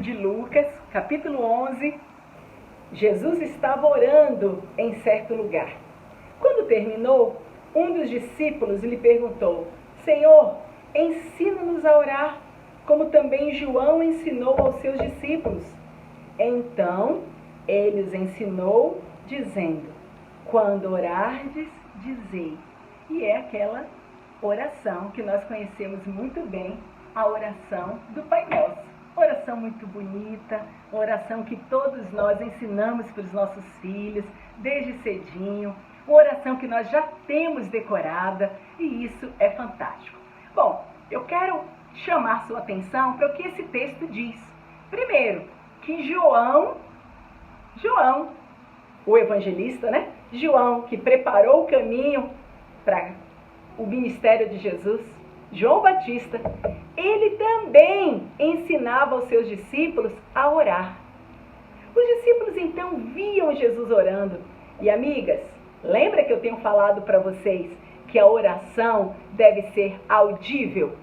de Lucas, capítulo 11, Jesus estava orando em certo lugar. Quando terminou, um dos discípulos lhe perguntou: Senhor, ensina-nos a orar, como também João ensinou aos seus discípulos. Então, ele os ensinou, dizendo: quando orardes, dizei. E é aquela oração que nós conhecemos muito bem, a oração do Pai Nosso. Oração muito bonita, oração que todos nós ensinamos para os nossos filhos, desde cedinho, uma oração que nós já temos decorada, e isso é fantástico. Bom, eu quero chamar sua atenção para o que esse texto diz. Primeiro, que João, o evangelista, né? João, que preparou o caminho para o ministério de Jesus, João Batista, ele também ensinava aos seus discípulos a orar. Os discípulos então viam Jesus orando. E amigas, lembra que eu tenho falado para vocês que a oração deve ser audível?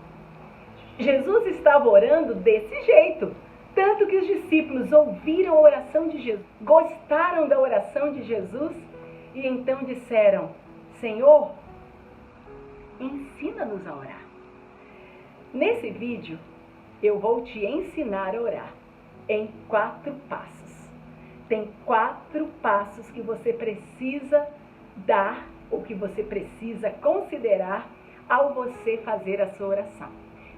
Jesus estava orando desse jeito, tanto que os discípulos ouviram a oração de Jesus, gostaram da oração de Jesus e então disseram: Senhor, ensina-nos a orar. Nesse vídeo, eu vou te ensinar a orar em 4 passos. Tem 4 passos que você precisa dar, ou que você precisa considerar ao você fazer a sua oração.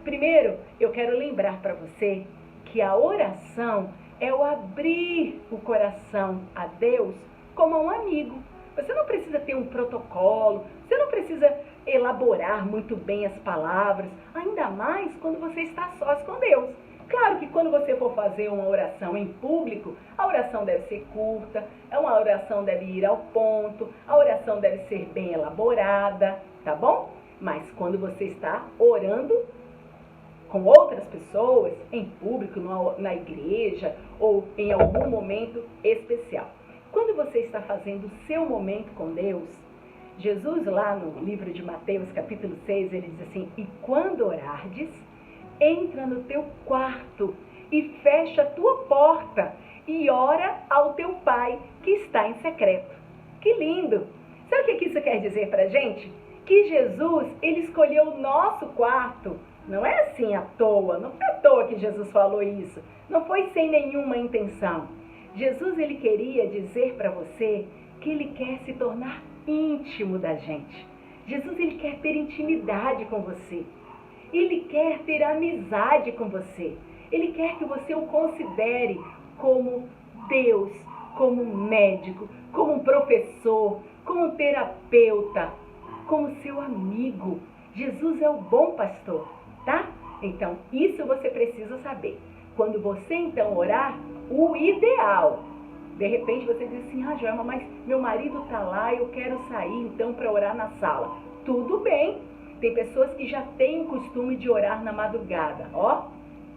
Primeiro, eu quero lembrar para você que a oração é o abrir o coração a Deus como a um amigo. Você não precisa ter um protocolo, você não precisa elaborar muito bem as palavras, ainda mais quando você está sós com Deus. Claro que quando você for fazer uma oração em público, a oração deve ser curta, uma oração deve ir ao ponto, a oração deve ser bem elaborada, tá bom? Mas quando você está orando com outras pessoas, em público, na igreja ou em algum momento especial. Quando você está fazendo o seu momento com Deus, Jesus lá no livro de Mateus, capítulo 6, ele diz assim: e quando orardes, entra no teu quarto e fecha a tua porta e ora ao teu Pai que está em secreto. Que lindo! Sabe o que isso quer dizer pra gente? Que Jesus, ele escolheu o nosso quarto. Não é assim à toa, não foi à toa que Jesus falou isso. Não foi sem nenhuma intenção. Jesus, ele queria dizer para você que ele quer se tornar íntimo da gente. Jesus, ele quer ter intimidade com você. Ele quer ter amizade com você. Ele quer que você o considere como Deus, como um médico, como um professor, como um terapeuta, como seu amigo. Jesus é o bom pastor, tá? Então, isso você precisa saber. Quando você, então, orar, o ideal. De repente você diz assim: Joelma, mas meu marido está lá, eu quero sair então para orar na sala. Tudo bem. Tem pessoas que já têm o costume de orar na madrugada. Ó,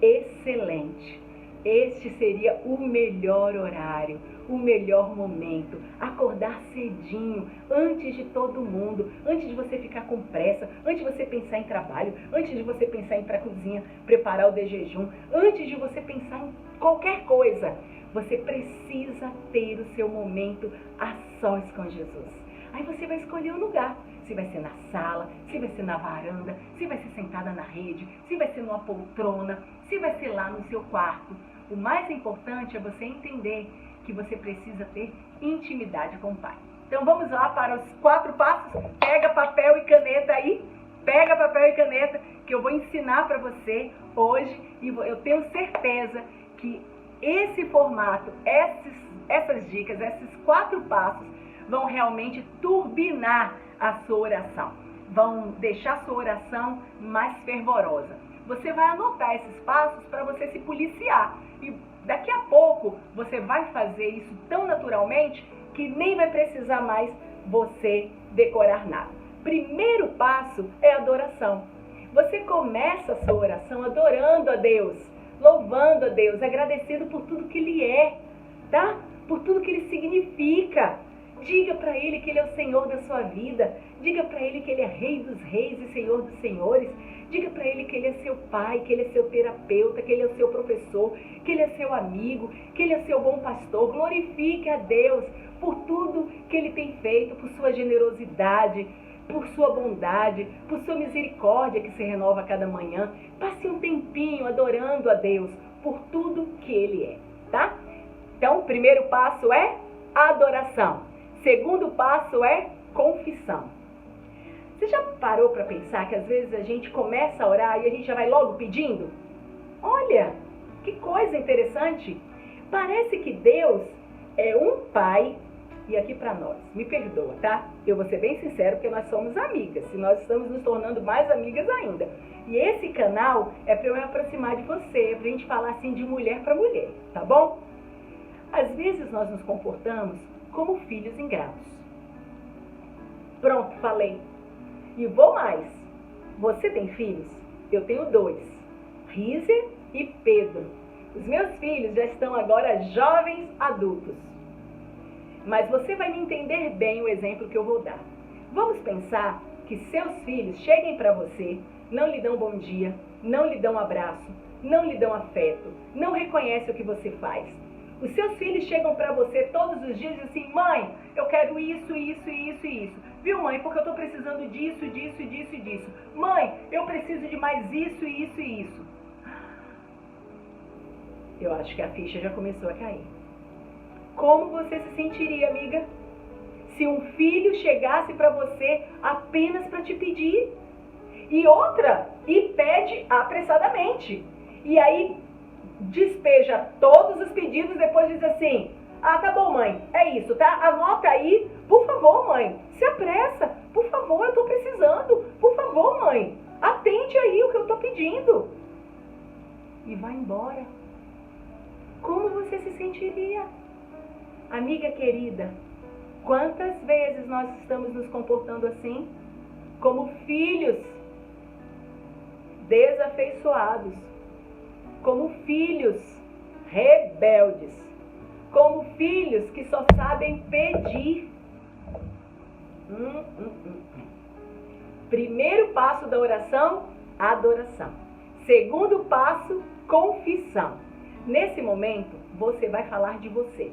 excelente. Este seria o melhor horário, o melhor momento. Acordar cedinho, antes de todo mundo, antes de você ficar com pressa, antes de você pensar em trabalho, antes de você pensar em ir para a cozinha, preparar o de jejum, antes de você pensar em qualquer coisa. Você precisa ter o seu momento a sós com Jesus. Aí você vai escolher o lugar. Se vai ser na sala, se vai ser na varanda, se vai ser sentada na rede, se vai ser numa poltrona, se vai ser lá no seu quarto. O mais importante é você entender que você precisa ter intimidade com o Pai. Então vamos lá para os 4 passos. Pega papel e caneta aí. Pega papel e caneta que eu vou ensinar para você hoje. E eu tenho certeza que esse formato, essas dicas, esses 4 passos vão realmente turbinar a sua oração. Vão deixar a sua oração mais fervorosa. Você vai anotar esses passos para você se policiar. E daqui a pouco você vai fazer isso tão naturalmente que nem vai precisar mais você decorar nada. Primeiro passo é a adoração. Você começa a sua oração adorando a Deus, louvando a Deus, agradecendo por tudo que Ele é, tá? Por tudo que Ele significa. Diga para Ele que Ele é o Senhor da sua vida. Diga para Ele que Ele é Rei dos reis e Senhor dos senhores. Diga para Ele que Ele é seu pai, que Ele é seu terapeuta, que Ele é o seu professor, que Ele é seu amigo, que Ele é seu bom pastor. Glorifique a Deus por tudo que Ele tem feito, por sua generosidade, por sua bondade, por sua misericórdia que se renova a cada manhã. Passe um tempinho adorando a Deus por tudo que Ele é, tá? Então, o primeiro passo é adoração. Segundo passo é confissão. Você já parou para pensar que às vezes a gente começa a orar e a gente já vai logo pedindo? Olha, que coisa interessante. Parece que Deus é um pai, e aqui para nós, me perdoa, tá? Eu vou ser bem sincero porque nós somos amigas, e nós estamos nos tornando mais amigas ainda. E esse canal é para eu me aproximar de você, para a gente falar assim de mulher para mulher, tá bom? Às vezes nós nos comportamos como filhos ingratos. Pronto, falei. E vou mais. Você tem filhos? Eu tenho 2. Rízer e Pedro. Os meus filhos já estão agora jovens adultos. Mas você vai me entender bem o exemplo que eu vou dar. Vamos pensar que seus filhos cheguem para você, não lhe dão bom dia, não lhe dão um abraço, não lhe dão afeto, não reconhecem o que você faz. Os seus filhos chegam para você todos os dias e dizem assim: mãe, eu quero isso, isso, isso e isso. Viu, mãe? Porque eu estou precisando disso, disso, disso e disso. Mãe, eu preciso de mais isso, isso e isso. Eu acho que a ficha já começou a cair. Como você se sentiria, amiga, se um filho chegasse para você apenas para te pedir? E pede apressadamente. E aí despeja todos os pedidos, depois diz assim: ah, tá bom, mãe, é isso, tá? Anota aí, por favor, mãe, se apressa, por favor, eu tô precisando, por favor, mãe, atende aí o que eu tô pedindo. E vai embora. Como você se sentiria? Amiga querida, quantas vezes nós estamos nos comportando assim? Como filhos desafeiçoados, como filhos rebeldes, como filhos que só sabem pedir. Primeiro passo da oração, adoração. Segundo passo, confissão. Nesse momento, você vai falar de você.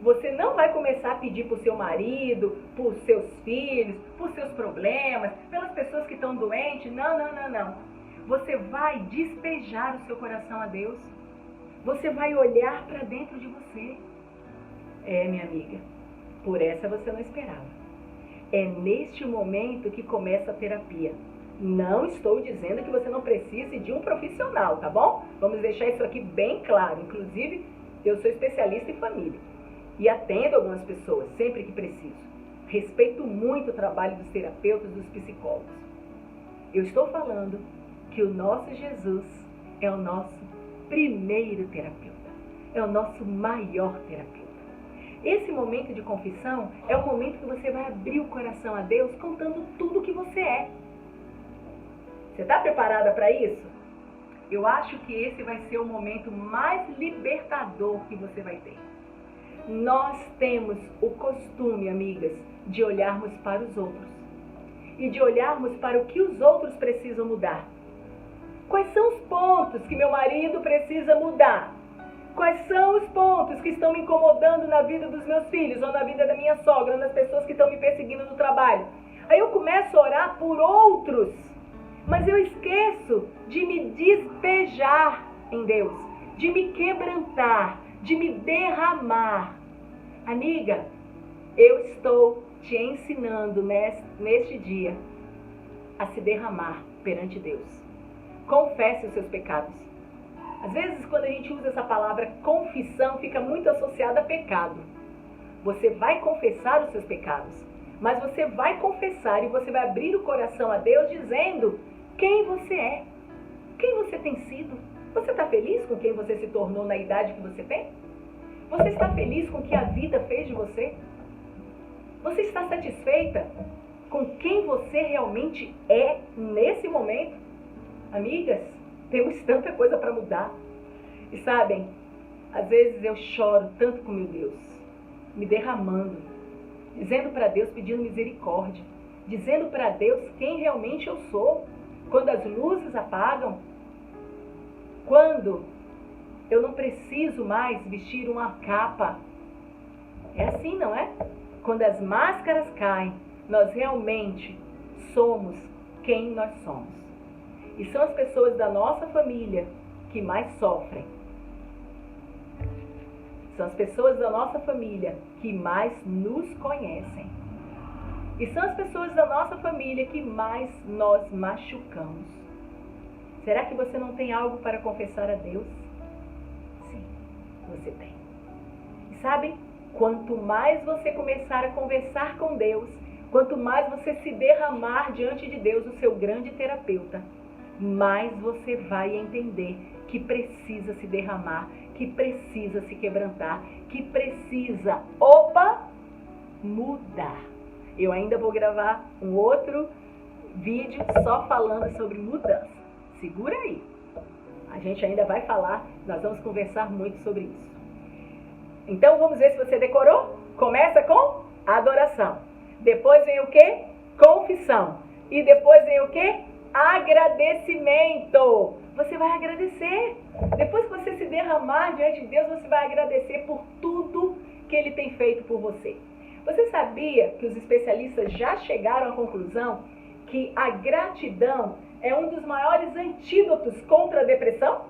Você não vai começar a pedir por seu marido, por seus filhos, por seus problemas, pelas pessoas que estão doentes. Não, não, não, não. Você vai despejar o seu coração a Deus. Você vai olhar para dentro de você. É, minha amiga, por essa você não esperava. É neste momento que começa a terapia. Não estou dizendo que você não precise de um profissional, tá bom? Vamos deixar isso aqui bem claro. Inclusive, eu sou especialista em família e atendo algumas pessoas sempre que preciso. Respeito muito o trabalho dos terapeutas e dos psicólogos. Eu estou falando que o nosso Jesus é o nosso primeiro terapeuta, é o nosso maior terapeuta. Esse momento de confissão é o momento que você vai abrir o coração a Deus contando tudo o que você é. Você está preparada para isso? Eu acho que esse vai ser o momento mais libertador que você vai ter. Nós temos o costume, amigas, de olharmos para os outros e de olharmos para o que os outros precisam mudar. Quais são os pontos que meu marido precisa mudar? Quais são os pontos que estão me incomodando na vida dos meus filhos, ou na vida da minha sogra, ou nas pessoas que estão me perseguindo no trabalho? Aí eu começo a orar por outros, mas eu esqueço de me despejar em Deus, de me quebrantar, de me derramar. Amiga, eu estou te ensinando neste dia a se derramar perante Deus. Confesse os seus pecados. Às vezes, quando a gente usa essa palavra confissão, fica muito associada a pecado. Você vai confessar os seus pecados, mas você vai confessar e você vai abrir o coração a Deus dizendo quem você é, quem você tem sido. Você está feliz com quem você se tornou na idade que você tem? Você está feliz com o que a vida fez de você? Você está satisfeita com quem você realmente é nesse momento? Amigas, temos tanta coisa para mudar. E sabem, às vezes eu choro tanto com meu Deus. me derramando, dizendo para Deus, pedindo misericórdia, dizendo para Deus quem realmente eu sou. Quando as luzes apagam, quando eu não preciso mais vestir uma capa. É assim, não é? Quando as máscaras caem, nós realmente somos quem nós somos. E são as pessoas da nossa família que mais sofrem. São as pessoas da nossa família que mais nos conhecem. E são as pessoas da nossa família que mais nós machucamos. Será que você não tem algo para confessar a Deus? Sim, você tem. E sabe, quanto mais você começar a conversar com Deus, quanto mais você se derramar diante de Deus, o seu grande terapeuta, mais você vai entender que precisa se derramar, que precisa se quebrantar, que precisa, mudar. Eu ainda vou gravar um outro vídeo só falando sobre mudança. Segura aí. A gente ainda vai falar, nós vamos conversar muito sobre isso. Então vamos ver se você decorou. Começa com adoração. Depois vem o quê? Confissão. E depois vem o quê? Agradecimento. Você vai agradecer. Depois que você se derramar diante de Deus, você vai agradecer por tudo que Ele tem feito por você. Você sabia que os especialistas já chegaram à conclusão que a gratidão é um dos maiores antídotos contra a depressão?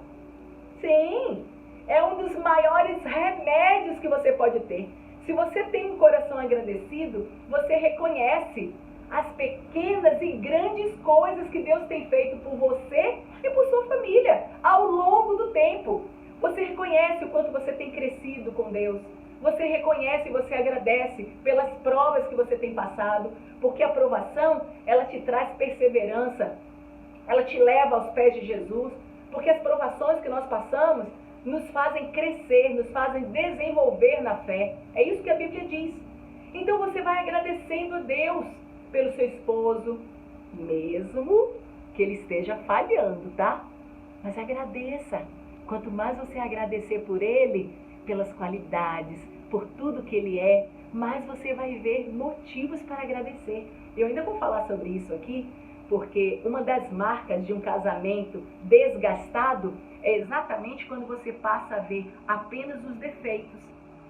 Sim, é um dos maiores remédios que você pode ter. Se você tem um coração agradecido, você reconhece as pequenas e grandes coisas que Deus tem feito por você e por sua família ao longo do tempo. Você reconhece o quanto você tem crescido com Deus. Você reconhece e você agradece pelas provas que você tem passado, porque a provação, ela te traz perseverança, ela te leva aos pés de Jesus, porque as provações que nós passamos nos fazem crescer, nos fazem desenvolver na fé. É isso que a Bíblia diz. Então você vai agradecendo a Deus pelo seu esposo, mesmo que ele esteja falhando, tá? Mas agradeça. Quanto mais você agradecer por ele, pelas qualidades, por tudo que ele é, mais você vai ver motivos para agradecer. Eu ainda vou falar sobre isso aqui, porque uma das marcas de um casamento desgastado é exatamente quando você passa a ver apenas os defeitos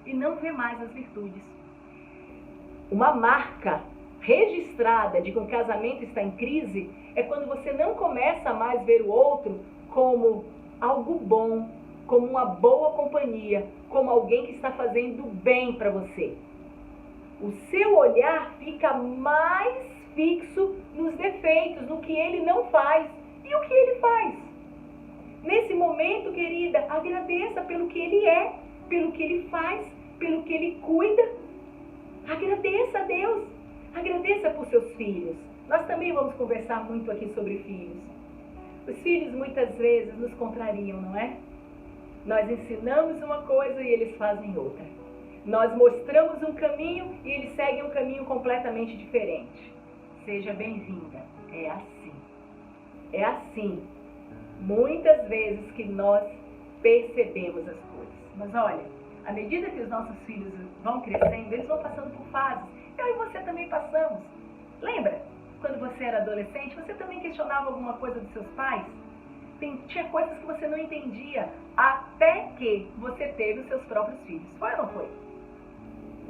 e não vê mais as virtudes. Uma marca registrada de que um casamento está em crise é quando você não começa mais a ver o outro como algo bom, como uma boa companhia, como alguém que está fazendo bem para você. O seu olhar fica mais fixo nos defeitos, no que ele não faz e o que ele faz. Nesse momento, querida, agradeça pelo que ele é, pelo que ele faz, pelo que ele cuida. Agradeça a Deus. Agradeça por seus filhos. Nós também vamos conversar muito aqui sobre filhos. Os filhos muitas vezes nos contrariam, não é? Nós ensinamos uma coisa e eles fazem outra. Nós mostramos um caminho e eles seguem um caminho completamente diferente. Seja bem-vinda. É assim. É assim, muitas vezes, que nós percebemos as coisas. Mas olha, à medida que os nossos filhos vão crescendo, eles vão passando por fases. Eu e você também passamos. Lembra? Quando você era adolescente, você também questionava alguma coisa dos seus pais? Tinha coisas que você não entendia até que você teve os seus próprios filhos. Foi ou não foi?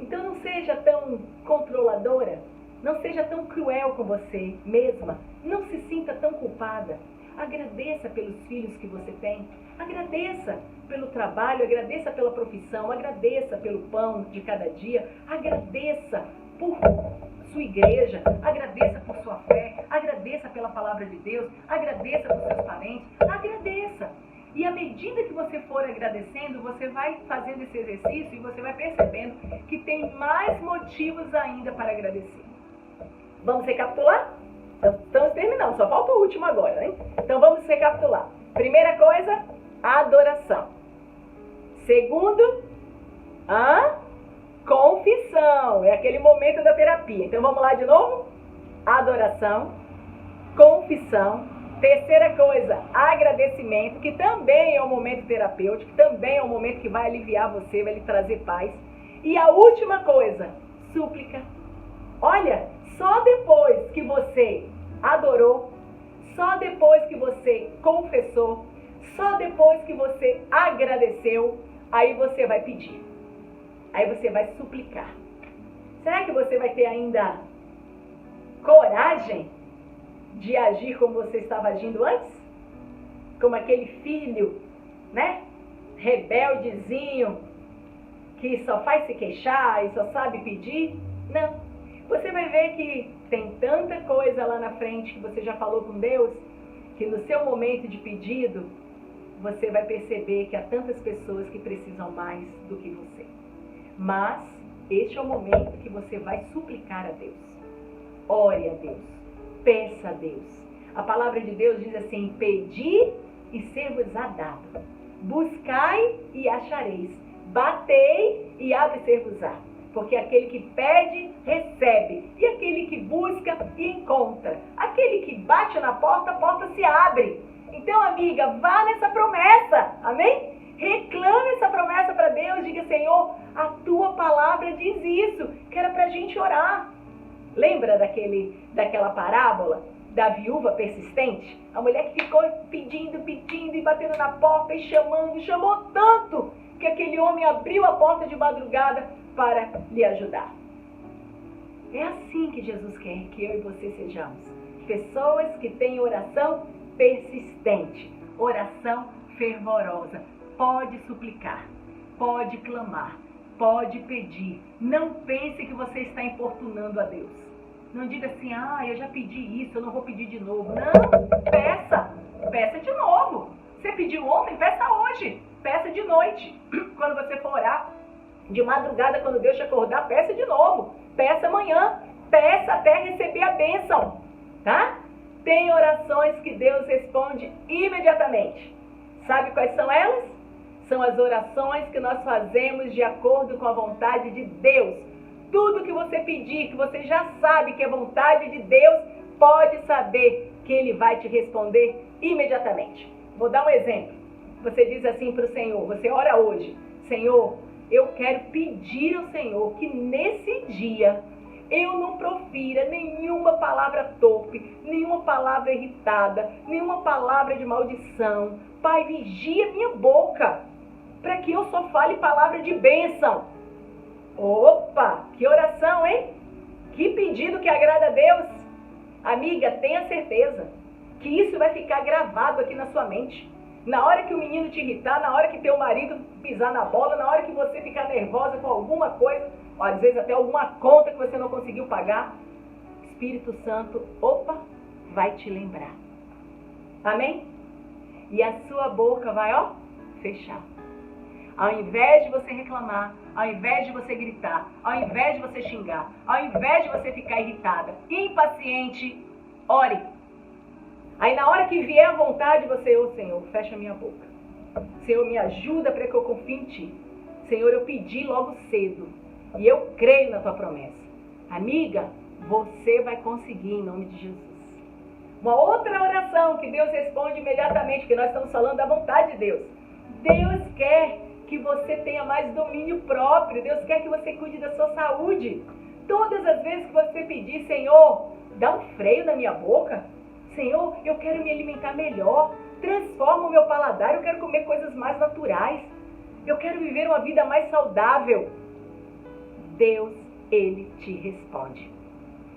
Então não seja tão controladora, não seja tão cruel com você mesma, não se sinta tão culpada. Agradeça pelos filhos que você tem, agradeça pelo trabalho, agradeça pela profissão, agradeça pelo pão de cada dia, agradeça por sua igreja, agradeça por sua fé, agradeça pela palavra de Deus, agradeça por seus parentes, agradeça. E à medida que você for agradecendo, você vai fazendo esse exercício e você vai percebendo que tem mais motivos ainda para agradecer. Vamos recapitular? Estamos terminando, só falta o último agora, hein? Então vamos recapitular. Primeira coisa, adoração. Segundo, confissão. É aquele momento da terapia. Então vamos lá de novo? Adoração, confissão. Terceira coisa, agradecimento, que também é um momento terapêutico, que também é um momento que vai aliviar você, vai lhe trazer paz. E a última coisa, súplica. Olha, só depois que você adorou, só depois que você confessou, só depois que você agradeceu, aí você vai pedir. Aí você vai suplicar. Será que você vai ter ainda coragem de agir como você estava agindo antes? Como aquele filho, né? Rebeldezinho, que só faz se queixar e só sabe pedir? Não. Você vai ver que tem tanta coisa lá na frente que você já falou com Deus, que no seu momento de pedido, você vai perceber que há tantas pessoas que precisam mais do que você. Mas este é o momento que você vai suplicar a Deus. Ore a Deus. Peça a Deus. A palavra de Deus diz assim: pedi e ser-vos-á dado. Buscai e achareis. Batei e abre-ser-vos-á. Porque aquele que pede, recebe. E aquele que busca, encontra. Aquele que bate na porta, a porta se abre. Então, amiga, vá nessa promessa. Amém? Reclame essa promessa para Deus. Diga: Senhor, a tua palavra diz isso. Que era para a gente orar. Lembra daquela parábola da viúva persistente? A mulher que ficou pedindo e batendo na porta e chamou tanto que aquele homem abriu a porta de madrugada para lhe ajudar. É assim que Jesus quer que eu e você sejamos. Pessoas que têm oração persistente, oração fervorosa. Pode suplicar, pode clamar, pode pedir. Não pense que você está importunando a Deus. Não diga assim: eu já pedi isso, eu não vou pedir de novo. Não, peça de novo. Você pediu ontem, peça hoje, peça de noite. Quando você for orar, de madrugada, quando Deus te acordar, peça de novo. Peça amanhã, peça até receber a bênção, tá? Tem orações que Deus responde imediatamente. Sabe quais são elas? São as orações que nós fazemos de acordo com a vontade de Deus. Tudo que você pedir, que você já sabe que é vontade de Deus, pode saber que Ele vai te responder imediatamente. Vou dar um exemplo. Você diz assim para o Senhor, você ora hoje: Senhor, eu quero pedir ao Senhor que nesse dia eu não profira nenhuma palavra torpe, nenhuma palavra irritada, nenhuma palavra de maldição. Pai, vigia minha boca, para que eu só fale palavra de bênção. Opa, que oração, hein? Que pedido que agrada a Deus. Amiga, tenha certeza que isso vai ficar gravado aqui na sua mente. Na hora que o menino te irritar, na hora que teu marido pisar na bola, na hora que você ficar nervosa com alguma coisa, ou às vezes até alguma conta que você não conseguiu pagar, Espírito Santo, vai te lembrar. Amém? E a sua boca vai, fechar. Ao invés de você reclamar, ao invés de você gritar, ao invés de você xingar, ao invés de você ficar irritada, impaciente, ore. Aí na hora que vier a vontade, você: Senhor, fecha minha boca. Senhor, me ajuda para que eu confie em Ti. Senhor, eu pedi logo cedo e eu creio na Tua promessa. Amiga, você vai conseguir em nome de Jesus. Uma outra oração que Deus responde imediatamente, que nós estamos falando da vontade de Deus. Deus quer que você tenha mais domínio próprio. Deus quer que você cuide da sua saúde. Todas as vezes que você pedir: Senhor, dá um freio na minha boca. Senhor, eu quero me alimentar melhor. Transforma o meu paladar. Eu quero comer coisas mais naturais. Eu quero viver uma vida mais saudável. Deus, Ele te responde.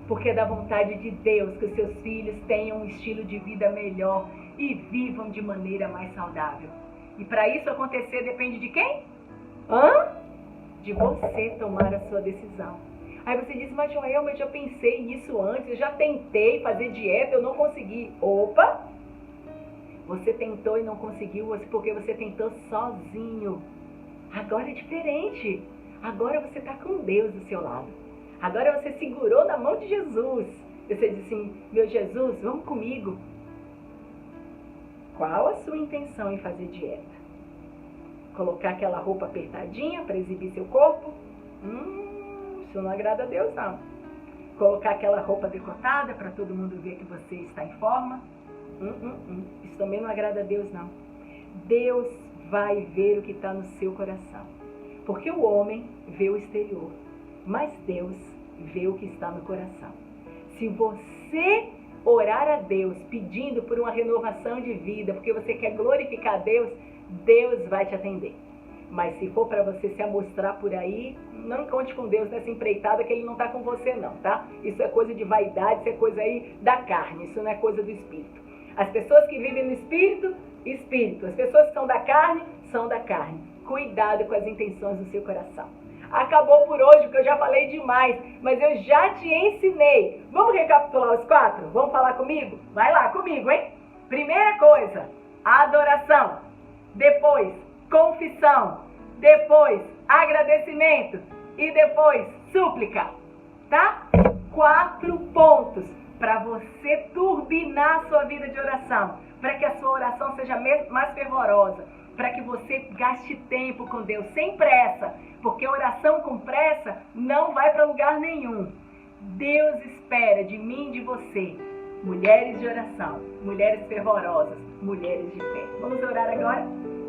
Porque é da vontade de Deus que os seus filhos tenham um estilo de vida melhor e vivam de maneira mais saudável. E para isso acontecer depende de quem? De você tomar a sua decisão. Aí você diz: mas Joelma, eu já pensei nisso antes, eu já tentei fazer dieta, eu não consegui. Você tentou e não conseguiu porque você tentou sozinho. Agora é diferente. Agora você está com Deus do seu lado. Agora você segurou na mão de Jesus. Você diz assim: meu Jesus, vamos comigo. Qual a sua intenção em fazer dieta? Colocar aquela roupa apertadinha para exibir seu corpo? Isso não agrada a Deus, não. Colocar aquela roupa decotada para todo mundo ver que você está em forma? Isso também não agrada a Deus, não. Deus vai ver o que está no seu coração. Porque o homem vê o exterior, mas Deus vê o que está no coração. Se você orar a Deus pedindo por uma renovação de vida, porque você quer glorificar a Deus, Deus vai te atender. Mas se for para você se amostrar por aí, não conte com Deus nessa empreitada, que Ele não está com você não, tá? Isso é coisa de vaidade, isso é coisa aí da carne, isso não é coisa do Espírito. As pessoas que vivem no Espírito, Espírito. As pessoas que são da carne, são da carne. Cuidado com as intenções do seu coração. Acabou por hoje, porque eu já falei demais, mas eu já te ensinei. Vamos recapitular os 4? Vamos falar comigo? Vai lá comigo, hein? Primeira coisa, adoração. Depois, confissão. Depois, agradecimento. E depois, súplica. Tá? 4 pontos para você turbinar a sua vida de oração. Para que a sua oração seja mais fervorosa. Para que você gaste tempo com Deus, sem pressa. Porque oração com pressa não vai para lugar nenhum. Deus espera de mim e de você mulheres de oração, mulheres fervorosas, mulheres de fé. Vamos orar agora?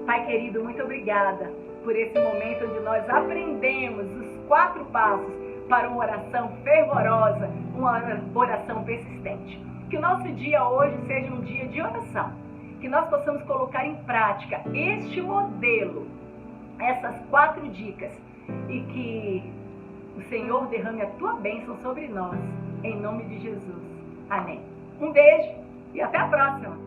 Pai querido, muito obrigada por esse momento onde nós aprendemos os 4 passos para uma oração fervorosa, uma oração persistente. Que o nosso dia hoje seja um dia de oração. Que nós possamos colocar em prática este modelo, essas 4 dicas, e que o Senhor derrame a tua bênção sobre nós, em nome de Jesus. Amém. Um beijo e até a próxima.